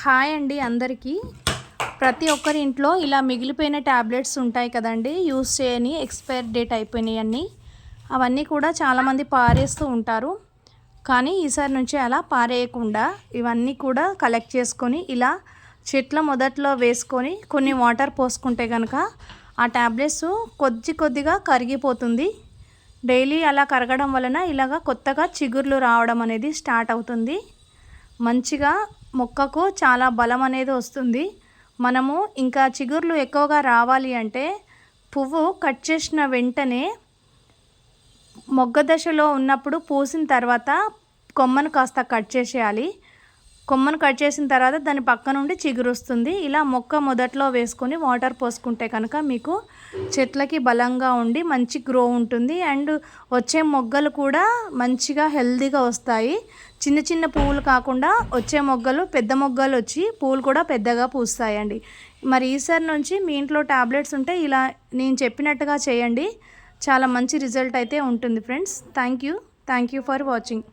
Hi అండి అందరికీ. ప్రతి ఒక్కరి ఇంట్లో ఇలా మిగిలిపోయిన ట్యాబ్లెట్స్ ఉంటాయి కదండి, యూస్ చేయని ఎక్స్పైర్ డేట్ అయిపోయినాయి అన్నీ. అవన్నీ కూడా చాలామంది పారేస్తూ ఉంటారు. కానీ ఈసారి నుంచి అలా పారేయకుండా ఇవన్నీ కూడా కలెక్ట్ చేసుకొని ఇలా చెట్ల మొదట్లో వేసుకొని కొన్ని వాటర్ పోసుకుంటే కనుక ఆ ట్యాబ్లెట్స్ కొద్దిగా కరిగిపోతుంది. డైలీ అలా కరగడం వలన ఇలాగ కొత్తగా చిగుర్లు రావడం అనేది స్టార్ట్ అవుతుంది. మంచిగా మొక్కకు చాలా బలం అనేది వస్తుంది. మనము ఇంకా చిగుర్లు ఎక్కువగా రావాలి అంటే పువ్వు కట్ చేసిన వెంటనే మొగ్గ దశలో ఉన్నప్పుడు పూసిన తర్వాత కొమ్మను కాస్త కట్ చేసేయాలి. కొమ్మను కట్ చేసిన తర్వాత దాని పక్క నుండి చిగురు వస్తుంది. ఇలా మొక్క మొదట్లో వేసుకొని వాటర్ పోసుకుంటే కనుక మీకు చెట్లకి బలంగా ఉండి మంచి గ్రో ఉంటుంది. అండ్ వచ్చే మొగ్గలు కూడా మంచిగా హెల్తీగా వస్తాయి. చిన్న చిన్న పువ్వులు కాకుండా వచ్చే మొగ్గలు పెద్ద మొగ్గలు వచ్చి పువ్వులు కూడా పెద్దగా పూస్తాయండి. మరి ఈసారి నుంచి మీ ఇంట్లో టాబ్లెట్స్ ఉంటే ఇలా నేను చెప్పినట్టుగా చేయండి. చాలా మంచి రిజల్ట్ అయితే ఉంటుంది friends. Thank you for watching.